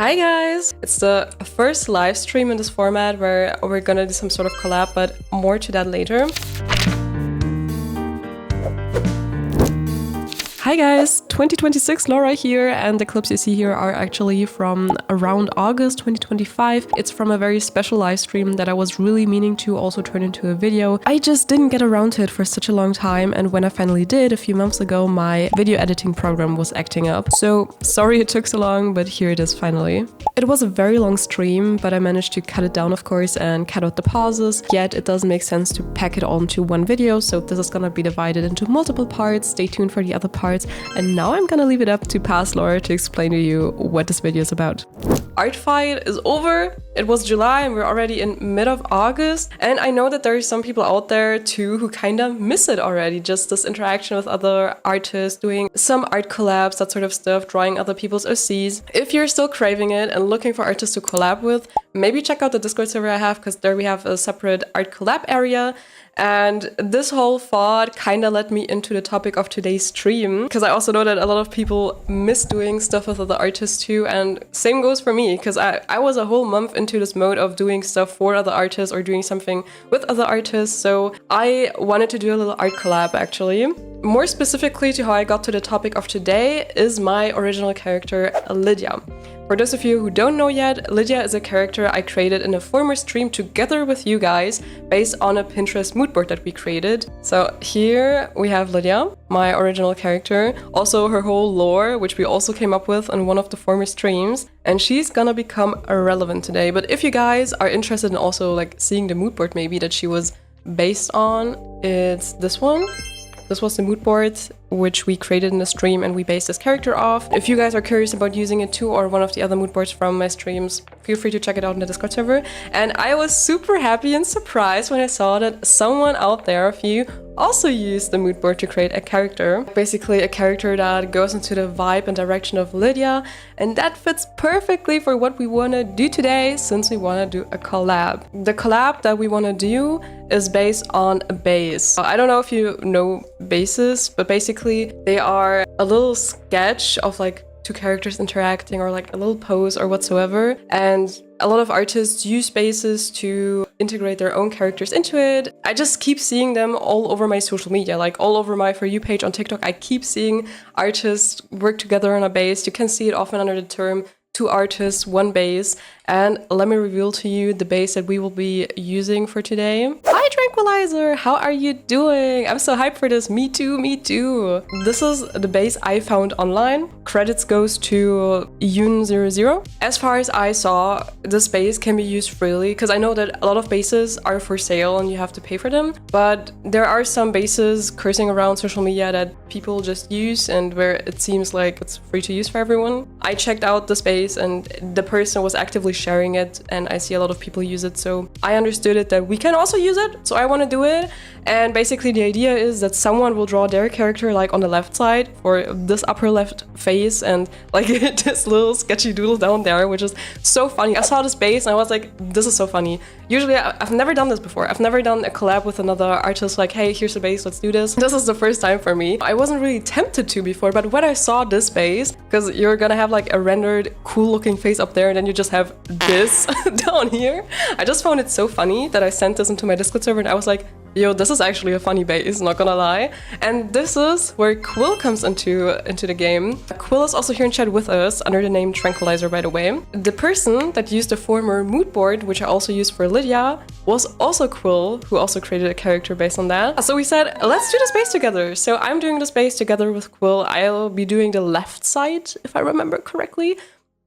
Hi guys! It's the first live stream in this format where we're gonna do some sort of collab, but more to that later. Hi guys, 2026 Laura here, and the clips you see here are actually from around August 2025. It's from a very special live stream that I was really meaning to also turn into a video. I just didn't get around to it for such a long time, and when I finally did a few months ago, my video editing program was acting up. So sorry it took so long, but here it is finally. It was a very long stream, but I managed to cut it down of course and cut out the pauses, yet it doesn't make sense to pack it all into one video, so this is gonna be divided into multiple parts. Stay tuned for the other parts. And now I'm gonna leave it up to past Laura to explain to you what this video is about. Art fight is over. It was July and we're already in mid of August. And I know that there are some people out there too who kind of miss it already. Just this interaction with other artists, doing some art collabs, that sort of stuff, drawing other people's OCs. If you're still craving it and looking for artists to collab with, maybe check out the Discord server I have, because there we have a separate art collab area. And this whole thought kind of led me into the topic of today's stream, because I also know that a lot of people miss doing stuff with other artists too, and same goes for me, because I was a whole month into this mode of doing stuff for other artists or doing something with other artists, so I wanted to do a little art collab actually. More specifically to how I got to the topic of today is my original character, Lydia. For those of you who don't know yet, Lydia is a character I created in a former stream together with you guys based on a Pinterest mood board that we created. So here we have Lydia, my original character, also her whole lore, which we also came up with on one of the former streams, and she's gonna become irrelevant today. But if you guys are interested in also like seeing the mood board maybe that she was based on, it's this one. This was the mood board which we created in the stream and we based this character off. If you guys are curious about using it too, or one of the other mood boards from my streams, feel free to check it out in the Discord server. And I was super happy and surprised when I saw that someone out there of you also used the mood board to create a character. Basically a character that goes into the vibe and direction of Lydia, and that fits perfectly for what we want to do today, since we want to do a collab. The collab that we want to do is based on a base. I don't know if you know bases, but basically they are a little sketch of like two characters interacting, or like a little pose or whatsoever, and a lot of artists use bases to integrate their own characters into it. I just keep seeing them all over my social media, like all over my For You page on TikTok. I keep seeing artists work together on a base. You can see it often under the term two artists, one base. And let me reveal to you the base that we will be using for today. Hi Tranquilizer, how are you doing? I'm so hyped for this. Me too, me too. This is the base I found online. Credits goes to Yoon00. As far as I saw, this base can be used freely, because I know that a lot of bases are for sale and you have to pay for them. But there are some bases cursing around social media that people just use, and where it seems like it's free to use for everyone. I checked out this base and the person was actively sharing it, and I see a lot of people use it, so I understood it that we can also use it, so I want to do it. And basically the idea is that someone will draw their character like on the left side for this upper left face, and like this little sketchy doodle down there, which is so funny. I saw this base and I was like, this is so funny. Usually I've never done this before. I've never done a collab with another artist like, hey, here's the base, let's do this. This is the first time for me. I wasn't really tempted to before, but when I saw this base, because you're gonna have like a rendered cool looking face up there and then you just have this down here, I just found it so funny that I sent this into my Discord server and I was like, yo, this is actually a funny base, not gonna lie. And this is where Quill comes into the game. Quill is also here in chat with us under the name Tranquilizer, by the way. The person that used the former mood board, which I also used for Lydia, was also Quill, who also created a character based on that. So we said, let's do this base together. So I'm doing this base together with Quill. I'll be doing the left side, if I remember correctly.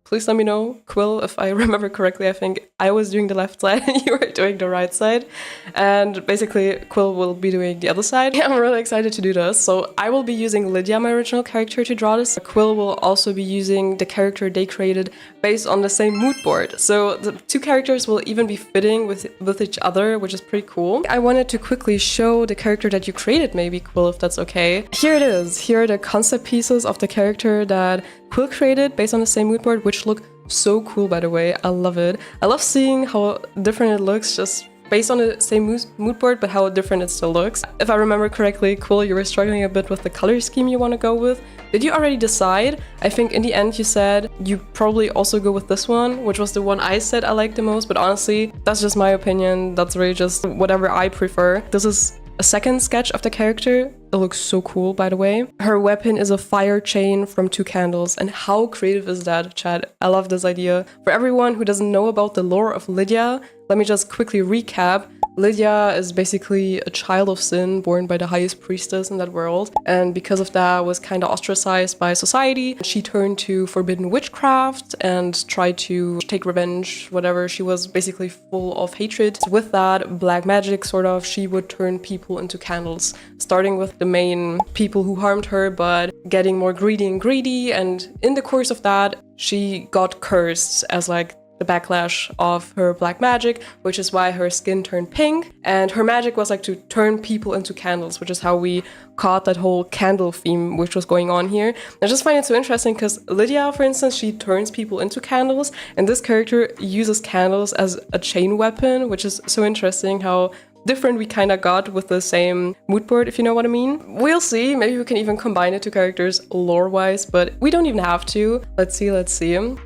Please let me know, Quill, if I remember correctly. I think I was doing the left side and you were doing the right side. And basically, Quill will be doing the other side. I'm really excited to do this. So I will be using Lydia, my original character, to draw this. Quill will also be using the character they created based on the same mood board. So the two characters will even be fitting with each other, which is pretty cool. I wanted to quickly show the character that you created, maybe, Quill, if that's okay. Here it is. Here are the concept pieces of the character that Quill created based on the same mood board, which look so cool, by the way. I love it. I love seeing how different it looks just based on the same mood board, but how different it still looks. If I remember correctly, Quill, you were struggling a bit with the color scheme you want to go with. Did you already decide? I think in the end you said you probably also go with this one, which was the one I said I liked the most, but honestly, that's just my opinion. That's really just whatever I prefer. This is a second sketch of the character. It looks so cool, by the way. Her weapon is a fire chain from 2 candles. And how creative is that, Chad? I love this idea. For everyone who doesn't know about the lore of Lydia, let me just quickly recap. Lydia is basically a child of sin born by the highest priestess in that world, and because of that was kind of ostracized by society. She turned to forbidden witchcraft and tried to take revenge, whatever. She was basically full of hatred. With that black magic, sort of, she would turn people into candles, starting with the main people who harmed her, but getting more greedy, and in the course of that, she got cursed as like the backlash of her black magic, which is why her skin turned pink. And her magic was like to turn people into candles, which is how we caught that whole candle theme which was going on here. I just find it so interesting because Lydia, for instance, she turns people into candles, and this character uses candles as a chain weapon, which is so interesting how different we kind of got with the same mood board, if you know what I mean. We'll see. Maybe we can even combine the 2 characters lore-wise, but we don't even have to. Let's see.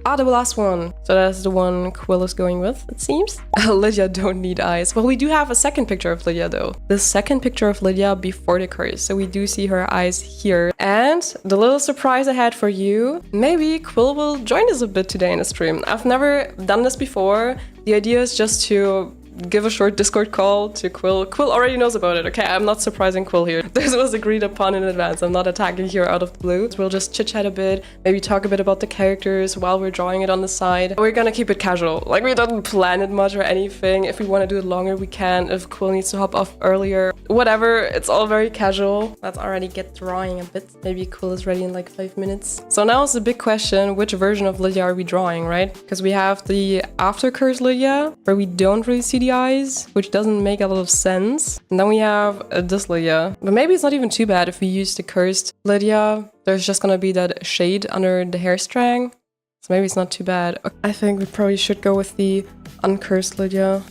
Ah, the last one. So that's the one Quill is going with, it seems. Lydia don't need eyes. Well, we do have a second picture of Lydia, though. The second picture of Lydia before the curse. So we do see her eyes here. And the little surprise I had for you, maybe Quill will join us a bit today in the stream. I've never done this before. The idea is just to give a short Discord call to Quill. Quill already knows about it, okay? I'm not surprising Quill here. This was agreed upon in advance. I'm not attacking here out of the blue. We'll just chit-chat a bit, maybe talk a bit about the characters while we're drawing it on the side. We're gonna keep it casual. Like, we don't plan it much or anything. If we want to do it longer, we can. If Quill needs to hop off earlier, whatever. It's all very casual. Let's already get drawing a bit. Maybe Quill is ready in like 5 minutes. So now is the big question, which version of Lydia are we drawing, right? Because we have the after curse Lydia, where we don't really see the eyes, which doesn't make a lot of sense. And then we have this Lydia. But maybe it's not even too bad if we use the cursed Lydia. There's just gonna be that shade under the hair strang. So maybe it's not too bad. I think we probably should go with the uncursed Lydia.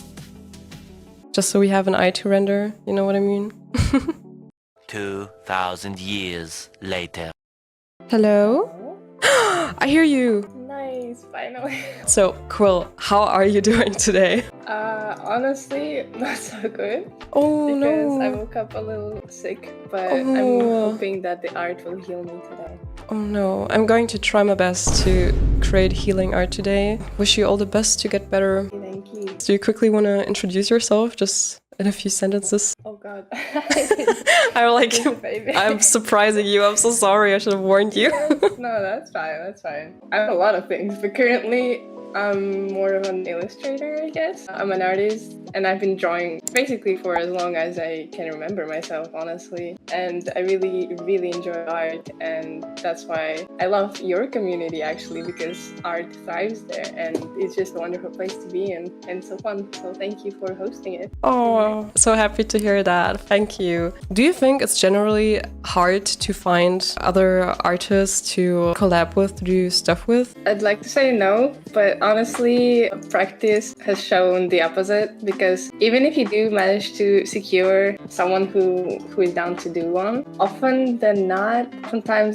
Just so we have an eye to render, you know what I mean? 2,000 years later. Hello? I hear you! Nice, finally. So, Quill, how are you doing today? Honestly, not so good. Oh because no! I woke up a little sick, but Oh. I'm hoping that the art will heal me today. Oh no, I'm going to try my best to create healing art today. Wish you all the best to get better. Thank you. Do you quickly want to introduce yourself, just in a few sentences? Oh god. I'm like, Baby. I'm surprising you. I'm so sorry. I should have warned you. No, that's fine, that's fine. I have a lot of things, but currently I'm more of an illustrator, I guess. I'm an artist, and I've been drawing basically for as long as I can remember myself, honestly. And I really, really enjoy art, and that's why I love your community, actually, because art thrives there, and it's just a wonderful place to be in, and so fun. So thank you for hosting it. Oh, so happy to hear that. Thank you. Do you think it's generally hard to find other artists to collab with, to do stuff with? I'd like to say no, but honestly, practice has shown the opposite, because even if you do manage to secure someone who is down to do one, oftentimes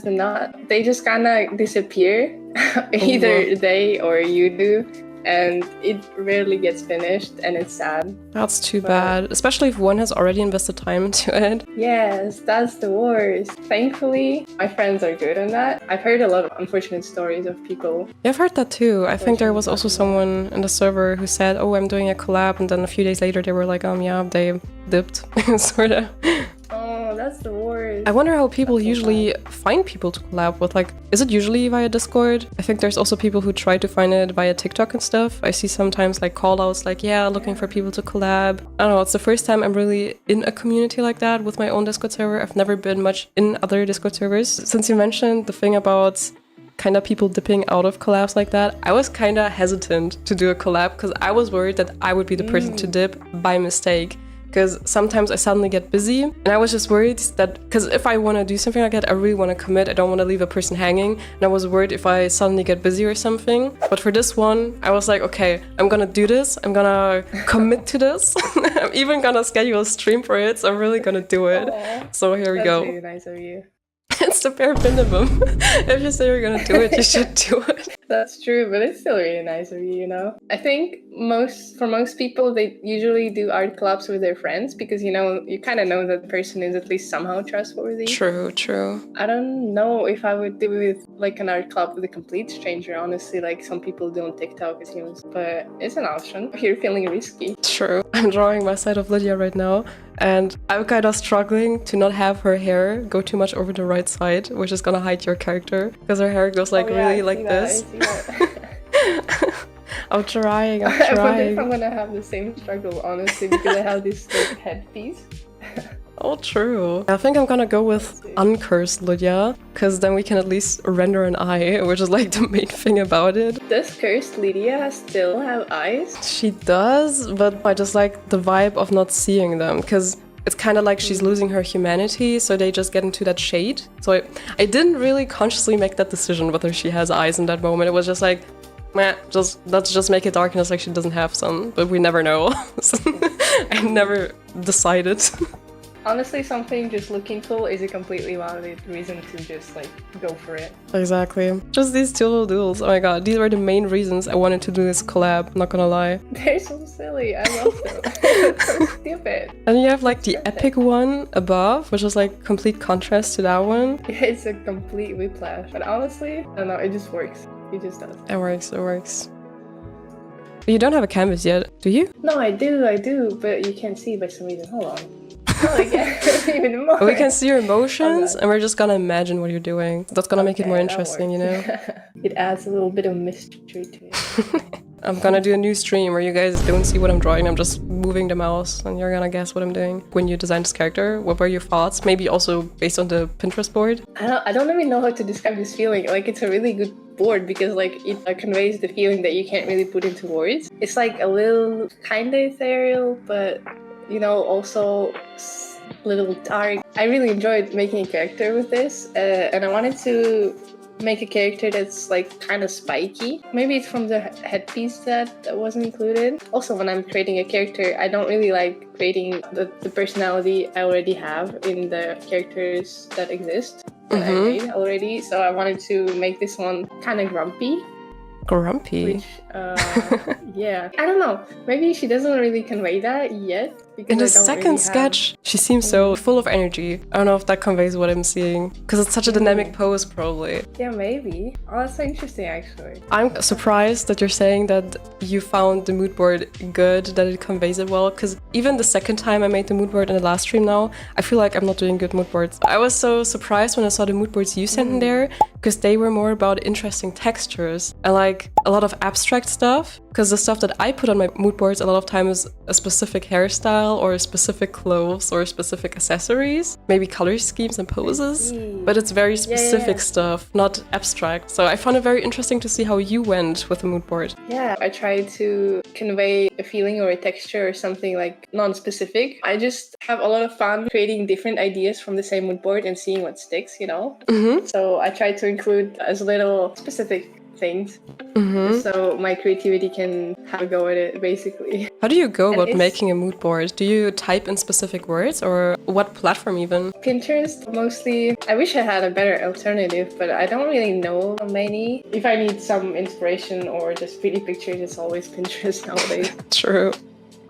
than not, they just kind of disappear. Either they or you do. And it rarely gets finished, and it's sad. That's too bad, especially if one has already invested time into it. Yes, that's the worst. Thankfully, my friends are good on that. I've heard a lot of unfortunate stories of people. Yeah, I've heard that too. I think there was also someone in the server who said, oh, I'm doing a collab, and then a few days later they were like, yeah, they dipped, sorta. Oh, that's the worst. I wonder how people usually find people to collab with. Like, is it usually via Discord? I think there's also people who try to find it via TikTok and stuff. I see sometimes like call-outs like, yeah, looking for people to collab. I don't know, it's the first time I'm really in a community like that with my own Discord server. I've never been much in other Discord servers. Since you mentioned the thing about kind of people dipping out of collabs like that, I was kind of hesitant to do a collab because I was worried that I would be the person to dip by mistake. because sometimes I suddenly get busy, and I was just worried that, because if I want to do something like that, I really want to commit. I don't want to leave a person hanging, and I was worried if I suddenly get busy or something. But for this one, I was like, okay, I'm gonna do this. I'm gonna commit to this. I'm even gonna schedule a stream for it, so I'm really gonna do it. Aww. So here we go. That's really nice of you. It's the bare minimum. If you say you're gonna do it, you should do it. That's true, but it's still really nice of you, you know? I think for most people, they usually do art collabs with their friends because, you know, you kind of know that the person is at least somehow trustworthy. True, true. I don't know if I would do it with like an art collab with a complete stranger, honestly. Like some people do on TikTok, it seems. But it's an option if you're feeling risky. True. I'm drawing my side of Lydia right now, and I'm kind of struggling to not have her hair go too much over the right side, which is gonna hide your character, because her hair goes like really like this. I'm trying. I wonder if I'm gonna have the same struggle, honestly, because I have this like headpiece. Oh, true. I think I'm gonna go with uncursed Lydia, because then we can at least render an eye, which is like the main thing about it. Does cursed Lydia still have eyes? She does, but I just like the vibe of not seeing them, because it's kind of like she's losing her humanity, so they just get into that shade. So I didn't really consciously make that decision whether she has eyes in that moment. It was just like, meh, let's just make it dark and it's like she doesn't have some, but we never know. I never decided. Honestly, something just looking cool is a completely valid reason to just like go for it. Exactly. Just these two little doodles. Oh my god, these were the main reasons I wanted to do this collab, not gonna lie. They're so silly, I love them. So stupid. And you have like the epic one above, which is like complete contrast to that one. It's a complete whiplash. But honestly, I don't know, it just works. It just does. It works, it works. But you don't have a canvas yet, do you? No, I do, but you can't see by some reason. Hold on. Oh, again, even more. We can see your emotions, and we're just gonna imagine what you're doing. That's gonna make it more interesting, you know? It adds a little bit of mystery to it. I'm gonna do a new stream where you guys don't see what I'm drawing. I'm just moving the mouse, and you're gonna guess what I'm doing. When you designed this character, what were your thoughts? Maybe also based on the Pinterest board? I don't even know how to describe this feeling. Like, it's a really good board because like it conveys the feeling that you can't really put into words. It's like a little kind of ethereal, but you know, also a little dark. I really enjoyed making a character with this, and I wanted to make a character that's like kind of spiky. Maybe it's from the headpiece that was included. Also, when I'm creating a character, I don't really like creating the personality I already have in the characters that exist that I made already. So I wanted to make this one kind of grumpy. Grumpy? Which, yeah. I don't know. Maybe she doesn't really convey that yet. In the second sketch, she seems so full of energy. I don't know if that conveys what I'm seeing, because it's such a dynamic pose, probably. Yeah, maybe. Oh, that's so interesting, actually. I'm surprised that you're saying that you found the mood board good, that it conveys it well, because even the second time I made the mood board in the last stream now, I feel like I'm not doing good mood boards. I was so surprised when I saw the mood boards you sent in there, because they were more about interesting textures and like a lot of abstract stuff. Because the stuff that I put on my mood boards a lot of time is a specific hairstyle or specific clothes or specific accessories, maybe color schemes and poses, but it's very specific stuff, not abstract. So I found it very interesting to see how you went with the mood board. Yeah, I tried to convey a feeling or a texture or something like non-specific. I just have a lot of fun creating different ideas from the same mood board and seeing what sticks, you know? So I tried to include as little specific things so my creativity can have a go at it, basically. How do you go about making a mood board? Do you type in specific words, or what platform even? Pinterest mostly. I wish I had a better alternative, but I don't really know many. If I need some inspiration or just pretty pictures, it's always Pinterest nowadays. True.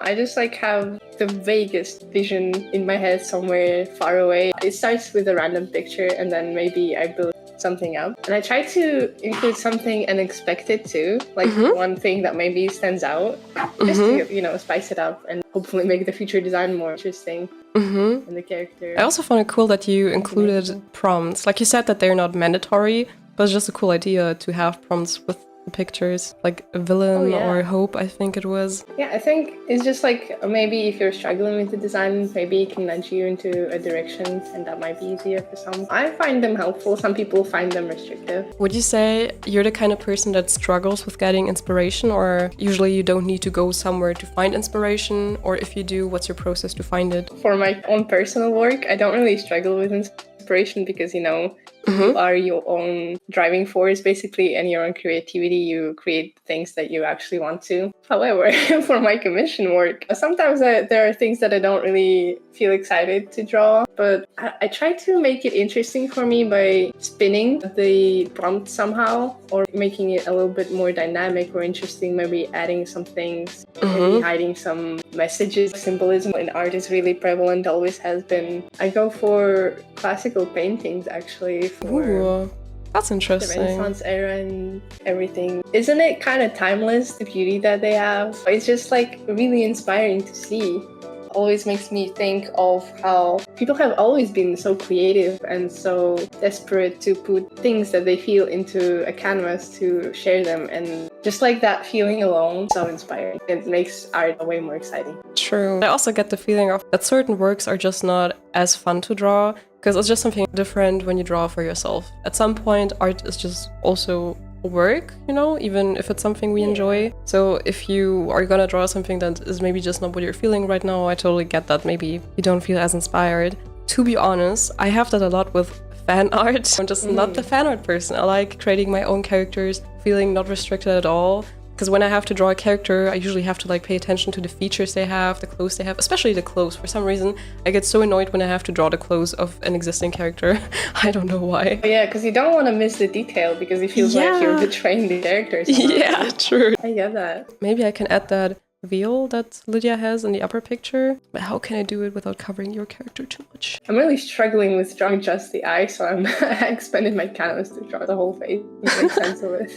I just like have the vaguest vision in my head somewhere far away. It starts with a random picture and then maybe I build something up. And I try to include something unexpected too, like one thing that maybe stands out, just to, you know, spice it up and hopefully make the future design more interesting in the character. I also found it cool that you included prompts. Like you said that they're not mandatory, but it's just a cool idea to have prompts with the pictures, like a villain or hope, I think it was. Yeah, I think it's just like maybe if you're struggling with the design, maybe it can nudge you into a direction and that might be easier for some. I find them helpful. Some people find them restrictive. Would you say you're the kind of person that struggles with getting inspiration, or usually you don't need to go somewhere to find inspiration? Or if you do, what's your process to find it? For my own personal work, I don't really struggle with inspiration because, you know, you are your own driving force basically, and your own creativity. You create things that you actually want to. However, for my commission work, sometimes there are things that I don't really feel excited to draw, but I try to make it interesting for me by spinning the prompt somehow, or making it a little bit more dynamic or interesting, maybe adding some things, maybe hiding some messages. Symbolism in art is really prevalent, always has been. I go for classical paintings actually. Ooh, that's interesting. The Renaissance era and everything. Isn't it kind of timeless, the beauty that they have? It's just like really inspiring to see. Always makes me think of how people have always been so creative and so desperate to put things that they feel into a canvas to share them, and just like that feeling alone, so inspiring. It makes art way more exciting. True. I also get the feeling of that certain works are just not as fun to draw because it's just something different when you draw for yourself. At some point, art is just also work, you know, even if it's something we enjoy. So if you are gonna draw something that is maybe just not what you're feeling right now, I totally get that. Maybe you don't feel as inspired. To be honest, I have that a lot with fan art. I'm just not the fan art person. I like creating my own characters, feeling not restricted at all. Because when I have to draw a character, I usually have to like pay attention to the features they have, the clothes they have, especially the clothes. For some reason, I get so annoyed when I have to draw the clothes of an existing character. I don't know why. Yeah, because you don't want to miss the detail because it feels like you're betraying the characters. Yeah, true. I get that. Maybe I can add that veil that Lydia has in the upper picture. But how can I do it without covering your character too much? I'm really struggling with drawing just the eye, so I expanded my canvas to draw the whole face. Make sense of it.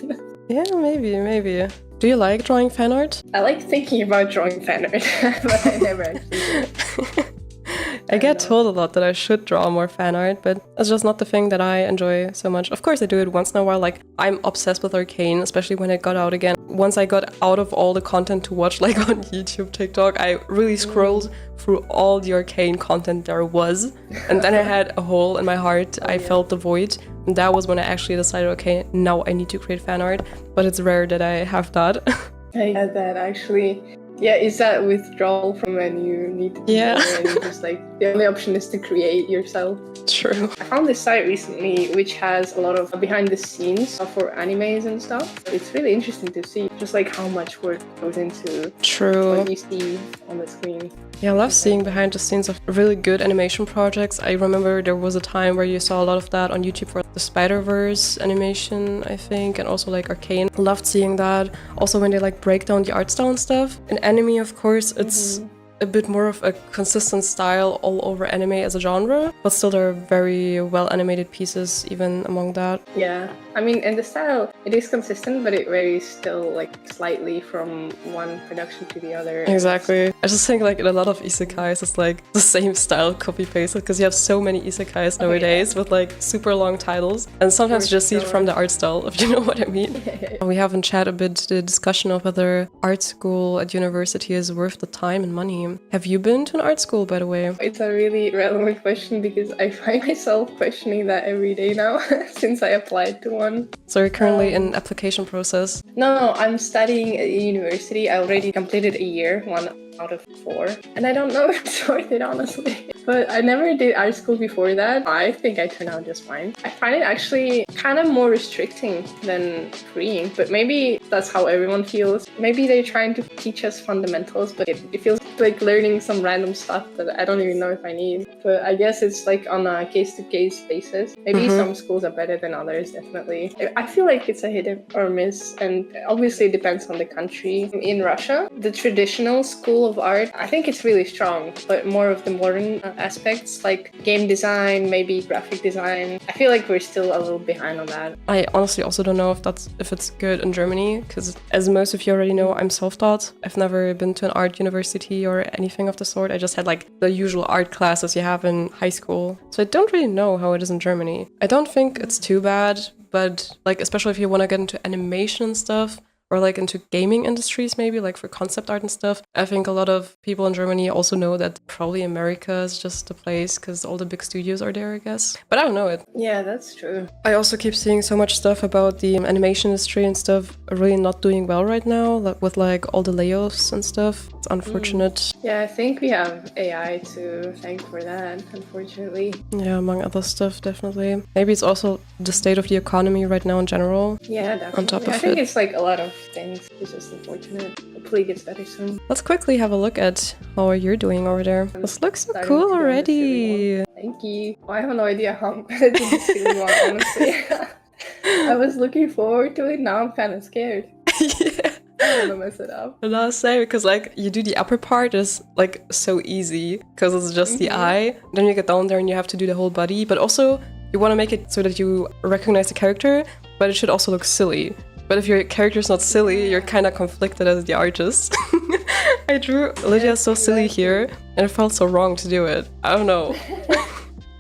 Yeah, maybe. Do you like drawing fan art? I like thinking about drawing fan art, but I never actually do. I get told a lot that I should draw more fan art, but it's just not the thing that I enjoy so much. Of course, I do it once in a while. Like, I'm obsessed with Arcane, especially when it got out again. Once I got out of all the content to watch, like on YouTube, TikTok, I really scrolled through all the Arcane content there was. And then I had a hole in my heart. I felt the void. And that was when I actually decided, okay, now I need to create fan art. But it's rare that I have that. I had that actually. Yeah, is that withdrawal from when you need to do and you just like the only option is to create yourself. True. I found this site recently which has a lot of behind the scenes for animes and stuff. It's really interesting to see just like how much work goes into what you see on the screen. Yeah, I love seeing behind the scenes of really good animation projects. I remember there was a time where you saw a lot of that on YouTube for the Spider-Verse animation, I think, and also like Arcane. Loved seeing that. Also when they like break down the art style and stuff. In anime, of course, it's a bit more of a consistent style all over anime as a genre, but still there are very well animated pieces even among that. Yeah, I mean, in the style, it is consistent, but it varies still like slightly from one production to the other. Exactly. I just think like in a lot of isekais, it's like the same style copy-pasted because you have so many isekais nowadays with like super long titles, and sometimes you just see it from the art style, if you know what I mean. We have in chat a bit the discussion of whether art school at university is worth the time and money. Have you been to an art school, by the way? It's a really relevant question because I find myself questioning that every day now since I applied to one. So you're currently in application process? No, I'm studying at university. I already completed a year, 1 out of 4. And I don't know if it's worth it, honestly. But I never did art school before that. I think I turned out just fine. I find it actually kind of more restricting than freeing, but maybe that's how everyone feels. Maybe they're trying to teach us fundamentals, but it feels like learning some random stuff that I don't even know if I need. But I guess it's like on a case-to-case basis. Maybe some schools are better than others, definitely. I feel like it's a hit or miss, and obviously it depends on the country. In Russia, the traditional school of art, I think it's really strong, but more of the modern aspects like game design, maybe graphic design. I feel like we're still a little behind on that. I honestly also don't know if it's good in Germany, because as most of you already know, I'm self-taught. I've never been to an art university or anything of the sort. I just had like the usual art classes you have in high school. So I don't really know how it is in Germany. I don't think it's too bad, but like especially if you want to get into animation and stuff, or like into gaming industries, maybe like for concept art and stuff. I think a lot of people in Germany also know that probably America is just the place because all the big studios are there, I guess. But I don't know it. Yeah, that's true. I also keep seeing so much stuff about the animation industry and stuff really not doing well right now, like with like all the layoffs and stuff. It's unfortunate. Yeah, I think we have AI to thank for that, unfortunately. Yeah, among other stuff, definitely. Maybe it's also the state of the economy right now in general. Yeah, definitely. On top of I think it. it's like a lot of things. It's just unfortunate. Hopefully it gets better soon. Let's quickly have a look at how you're doing over there. This looks so Starting cool to do the already. silly one. Thank you. Well, I have no idea how I'm gonna do the silly one, honestly. I was looking forward to it, now I'm kind of scared. Yeah. I don't want to mess it up. And I'll say, because like you do the upper part is like so easy because it's just the eye. Then you get down there and you have to do the whole body. But also you want to make it so that you recognize the character, but it should also look silly. But if your character's not silly, you're kind of conflicted as the artist. I drew Lydia so silly here and it felt so wrong to do it. I don't know.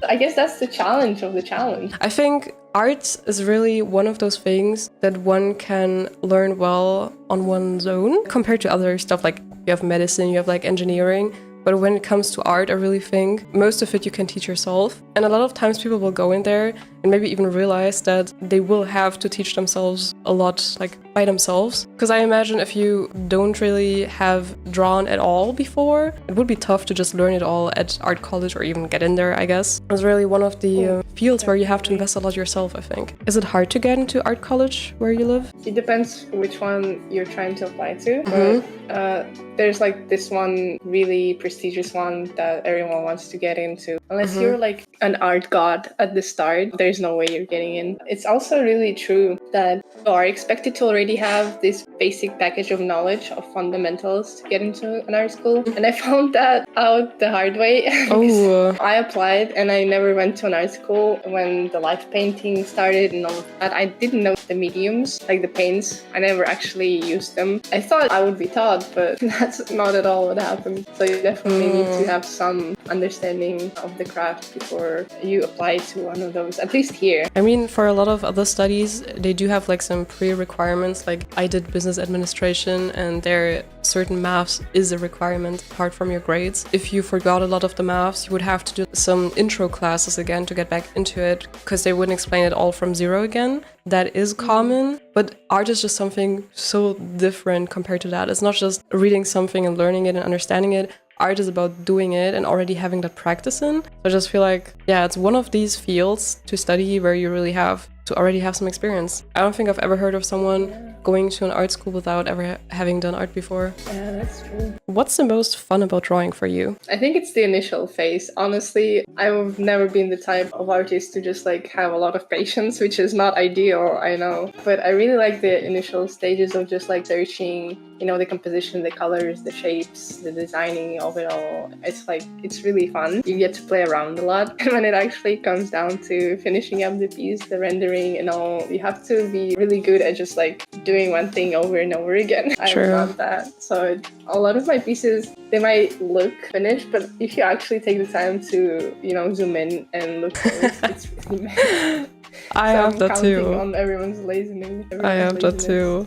I guess that's the challenge of the challenge. I think art is really one of those things that one can learn well on one's own compared to other stuff like you have medicine, you have like engineering. But when it comes to art, I really think most of it you can teach yourself. And a lot of times people will go in there and maybe even realize that they will have to teach themselves a lot like by themselves. Because I imagine if you don't really have drawn at all before, it would be tough to just learn it all at art college or even get in there, I guess. It's really one of the fields where you have to invest a lot yourself, I think. Is it hard to get into art college where you live? It depends which one you're trying to apply to. But there's like this one really prestigious one that everyone wants to get into. Unless you're like an art god at the start, there's no way you're getting in. It's also really true that you are expected to already have this basic package of knowledge of fundamentals to get into an art school. And I found that out the hard way. Because I applied and I never went to an art school when the light painting started and all of that. I didn't know the mediums, like the paints. I never actually used them. I thought I would be taught, but that's not at all what happened. So you definitely need to have some understanding of the craft before you apply to one of those, at least here. I mean, for a lot of other studies, they do have like some pre-requirements. Like I did business administration and there certain maths is a requirement apart from your grades. If you forgot a lot of the maths, you would have to do some intro classes again to get back into it because they wouldn't explain it all from zero again. That is common, but art is just something so different compared to that. It's not just reading something and learning it and understanding it. Art is about doing it and already having that practice in. So I just feel like, yeah, it's one of these fields to study where you really have to already have some experience. I don't think I've ever heard of someone going to an art school without ever having done art before. Yeah, that's true. What's the most fun about drawing for you? I think it's the initial phase. Honestly, I've never been the type of artist to just like have a lot of patience, which is not ideal, I know. But I really like the initial stages of just like searching, you know, the composition, the colors, the shapes, the designing of it all. It's really fun. You get to play around a lot. And when it actually comes down to finishing up the piece, the rendering and all, you have to be really good at just like doing one thing over and over again. I'm not that. So a lot of my pieces, they might look finished, but if you actually take the time to, you know, zoom in and look close, it's really messy. I have that too. On everyone's laziness. I have that too.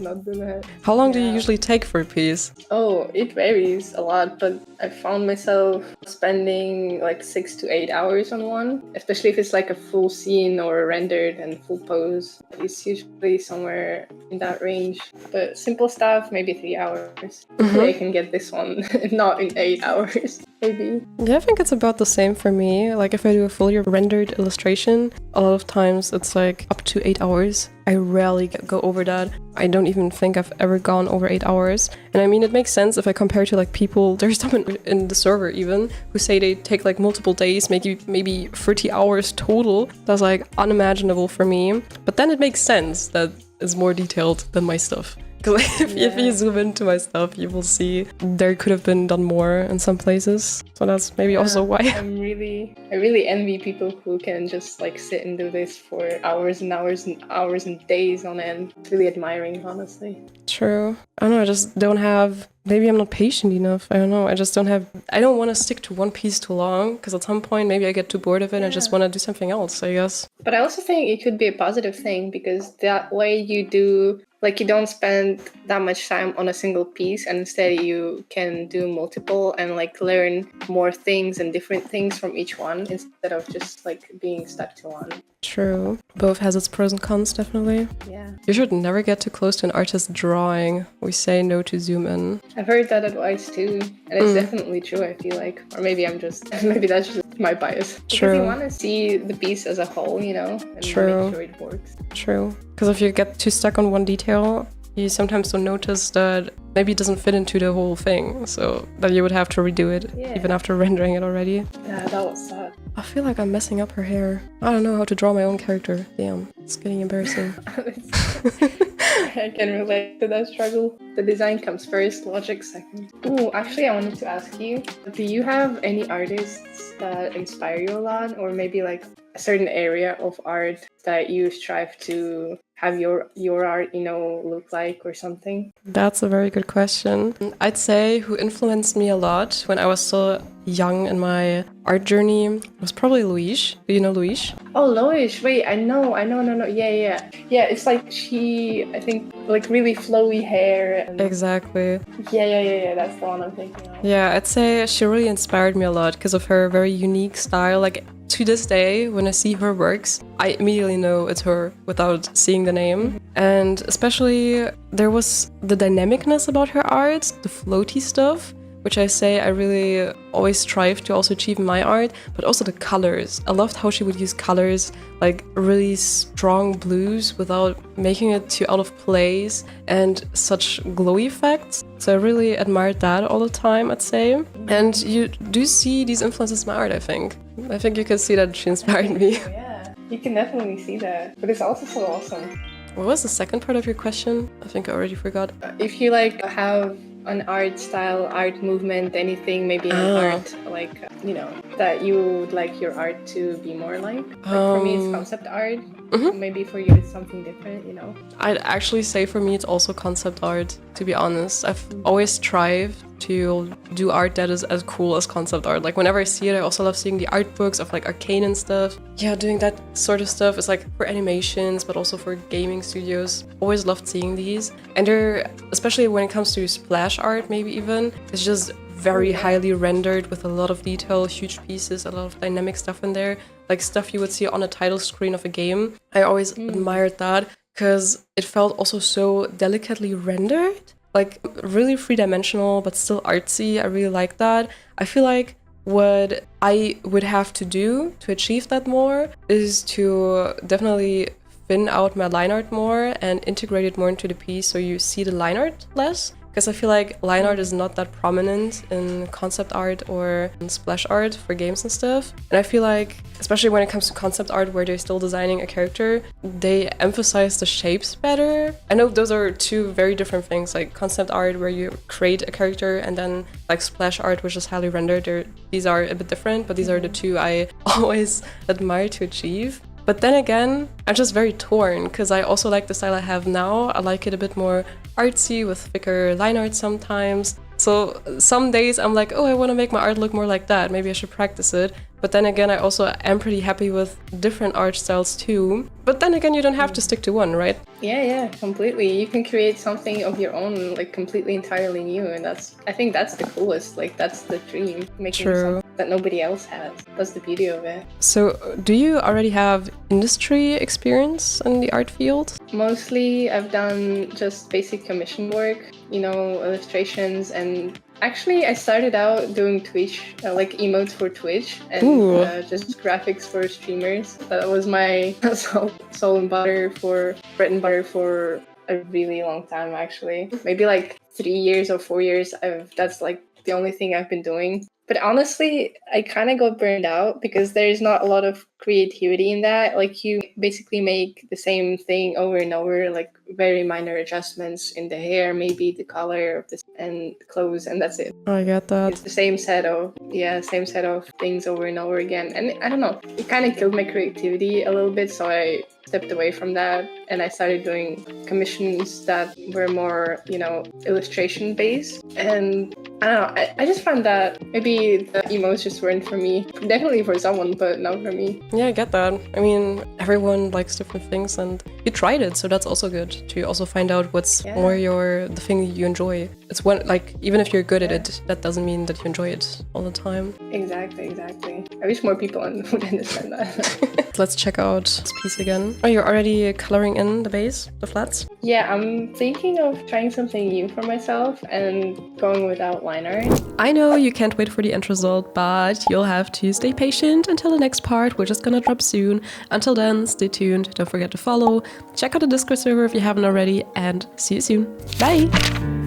How long do you usually take for a piece? Oh, it varies a lot, but I found myself spending like 6 to 8 hours on one, especially if it's like a full scene or rendered and full pose. It's usually somewhere in that range. But simple stuff, maybe 3 hours. Hopefully I can get this one not in 8 hours, maybe. Yeah, I think it's about the same for me. Like if I do a fully rendered illustration, a lot of times it's like up to 8 hours. I rarely go over that. I don't even think I've ever gone over 8 hours. And I mean, it makes sense if I compare to like people, there's someone in the server even, who say they take like multiple days, maybe 30 hours total. That's like unimaginable for me. But then it makes sense that it's more detailed than my stuff. Because if you zoom into my stuff, you will see there could have been done more in some places. So that's maybe also why. I really envy people who can just like sit and do this for hours and hours and hours and days on end. It's really admiring, honestly. True. I don't know, I just don't have, maybe I'm not patient enough. I don't know, I don't want to stick to one piece too long, because at some point maybe I get too bored of it and I just want to do something else, I guess. But I also think it could be a positive thing, because that way you don't spend that much time on a single piece, and instead you can do multiple and like learn more things and different things from each one instead of just like being stuck to one. True. Both has its pros and cons, definitely. Yeah. You should never get too close to an artist's drawing. We say no to zoom in. I've heard that advice too, and it's definitely true, I feel like. Or maybe maybe that's just my bias. True. Because you want to see the piece as a whole, you know, and make sure it works. True. Because if you get too stuck on one detail, you sometimes don't notice that maybe it doesn't fit into the whole thing, so that you would have to redo it, even after rendering it already. Yeah, that was sad. I feel like I'm messing up her hair. I don't know how to draw my own character. Damn, it's getting embarrassing. I can relate to that struggle. The design comes first, logic second. Ooh, actually I wanted to ask you, do you have any artists that inspire you a lot, or maybe like a certain area of art that you strive to have your art, you know, look like or something? That's a very good question. I'd say who influenced me a lot when I was still young in my art journey was probably Louise. Do you know Louise? Oh, Loish. Wait, I know. No. Yeah. It's like she, I think, like really flowy hair. And... Exactly. Yeah. That's the one I'm thinking of. Yeah, I'd say she really inspired me a lot because of her very unique style. Like, to this day, when I see her works, I immediately know it's her without seeing the name. And especially, there was the dynamicness about her art, the floaty stuff, which I say I really always strive to also achieve in my art, but also the colors. I loved how she would use colors, like really strong blues without making it too out of place, and such glowy effects. So I really admired that all the time, I'd say. And you do see these influences in my art, I think. I think you can see that she inspired me. Oh, yeah, you can definitely see that. But it's also so awesome. What was the second part of your question? I think I already forgot. If you like have an art style, art movement, anything, maybe an art, like, you know, that you would like your art to be more like for me, it's concept art. Maybe for you, it's something different, you know? I'd actually say for me, it's also concept art, to be honest. I've always strived to do art that is as cool as concept art. Like, whenever I see it, I also love seeing the art books of like Arcane and stuff. Yeah, doing that sort of stuff is like for animations, but also for gaming studios. Always loved seeing these. And they're, especially when it comes to splash art, maybe even, it's just very highly rendered with a lot of detail, huge pieces, a lot of dynamic stuff in there. Like stuff you would see on a title screen of a game. I always admired that because it felt also so delicately rendered. Like really three-dimensional, but still artsy. I really like that. I feel like what I would have to do to achieve that more is to definitely thin out my line art more and integrate it more into the piece so you see the line art less. Because I feel like line art is not that prominent in concept art or in splash art for games and stuff. And I feel like, especially when it comes to concept art where they're still designing a character, they emphasize the shapes better. I know those are two very different things, like concept art where you create a character and then like splash art which is highly rendered. These are a bit different, but these are the two I always admire to achieve. But then again, I'm just very torn because I also like the style I have now. I like it a bit more artsy with thicker line art sometimes. So some days I'm like, oh, I want to make my art look more like that. Maybe I should practice it. But then again, I also am pretty happy with different art styles too. But then again, you don't have to stick to one, right? Yeah, completely. You can create something of your own, like completely entirely new. And I think that's the coolest. Like that's the dream, making something that nobody else has. That's the beauty of it. So do you already have industry experience in the art field? Mostly I've done just basic commission work, you know, illustrations, and actually I started out doing Twitch, like emotes for Twitch and just graphics for streamers. That was my soul and butter for bread and butter for a really long time actually. Maybe like 3 years or 4 years. That's like the only thing I've been doing. But honestly, I kind of got burned out because there's not a lot of creativity in that. Like you basically make the same thing over and over, like very minor adjustments in the hair, maybe the color of the and clothes, and that's it. I get that. It's the same set of things over and over again. And I don't know, it kind of killed my creativity a little bit, so I stepped away from that and I started doing commissions that were more, illustration based. And I don't know, I just found that maybe the emos just weren't for me. Definitely for someone, but not for me. Yeah, I get that. I mean, everyone likes different things and you tried it, so that's also good to also find out what's more the thing you enjoy. It's one, like, even if you're good at it, that doesn't mean that you enjoy it all the time. Exactly. I wish more people would understand that. Let's check out this piece again. Oh, you're already coloring in the base, the flats? Yeah, I'm thinking of trying something new for myself and going without line art. I know you can't wait for the end result, but you'll have to stay patient until the next part, which is gonna drop soon. Until then, stay tuned, don't forget to follow, check out the Discord server if you haven't already, and see you soon. Bye!